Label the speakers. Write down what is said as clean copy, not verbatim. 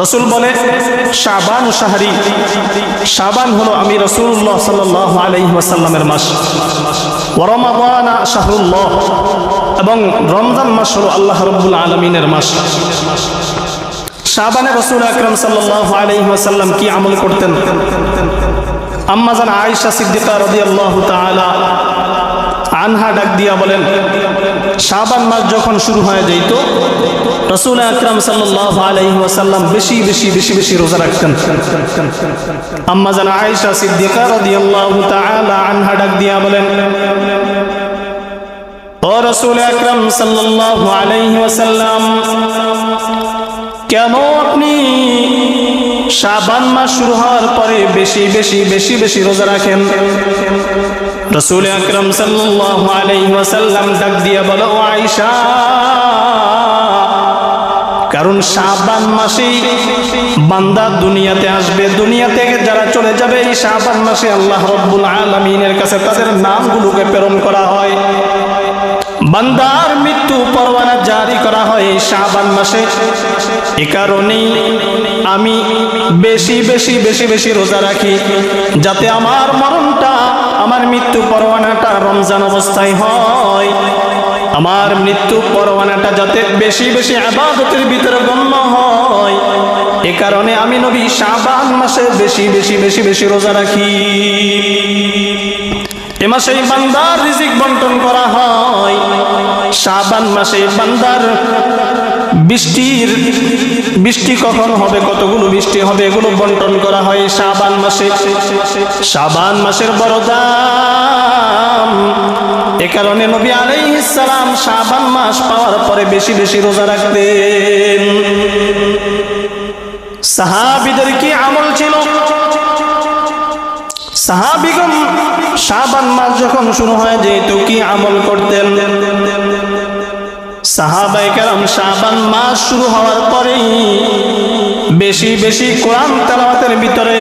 Speaker 1: রাসূল বলে শাবান শাহরি, শাবান হলো আমি রাসূলুল্লাহ সাল্লাল্লাহু আলাইহি ওয়াসাল্লামের মাস, ওয়া রমাদান শাহরুল্লাহ, এবং রমজান মাস হলো আল্লাহ রাব্বুল আলামিনের মাস। শাবানে রাসূল আকরাম সাল্লাল্লাহু আলাইহি ওয়াসাল্লাম কি আমল করতেন? আম্মা জান আয়েশা সিদ্দিকা রাদিয়াল্লাহু তাআলা আনহা ডাক দিয়া বলেন, শাবান মাস যখন শুরু হয়ে যেত রাসূল আকরাম সাল্লাল্লাহু আলাইহি ওয়াসাল্লাম বেশি বেশি বেশি বেশি রোজা রাখতেন। আম্মা জান আয়েশা সিদ্দিকা রাদিয়াল্লাহু তাআলা আনহা ডাক দিয়া বলেন, ও রাসূল আকরাম সাল্লাল্লাহু আলাইহি ওয়াসাল্লাম, কেন আপনি শাবান মাস শুরু হওয়ার পরে বেশি বেশি বেশি বেশি রোজা রাখেন? রাসূল আকরাম সাল্লাল্লাহু আলাইহি ওয়াসাল্লাম ডাক দিয়া বলে, ও আয়েশা, কারণ শাবান মাসেই বান্দা দুনিয়াতে আসবে, দুনিয়া থেকে যারা চলে যাবে এই শাবান মাসে আল্লাহ রাব্বুল আলামিনের কাছে তাদের নামগুলোকে প্রেরণ করা হয়, বান্দার মৃত্যু পরওয়ানা জারি করা হয় এই শাবান মাসে। এ কারণেই আমি বেশি বেশি বেশি বেশি রোজা রাখি, যাতে আমার মরণটা, আমার মৃত্যু পরওয়ানাটা রমজান অবস্থায় হয়, আমার মৃত্যু পরওয়ানাটা যাতে বেশি বেশি ইবাদতের ভিতরে গণ্য হয়। এ কারণে আমি নবী শাবান মাসে বেশি বেশি বেশি বেশি রোজা রাখি। এ মাসেই বান্দার রিজিক বন্টন করা হয়, শাবান মাসে বান্দার বৃষ্টি কখন হবে, কতগুলো বৃষ্টি হবে, এগুলো বন্টন করা হয় শাবান মাসে। শাবান মাসের বড় দাম, এ কারণে নবী আলাইহিস সালাম শাবান মাস পাওয়ার পরে বেশি বেশি রোজা রাখতেন। সাহাবীদের কি আমল ছিল? সাহাবীগণ শাবান মাস যখন শুরু হয় যেত কি আমল করতেন? সাহাবায়ে কেরাম শাবান মাস শুরু হওয়ার পরেই বেশি বেশি কোরআন তেলাওয়াতের ভিতরে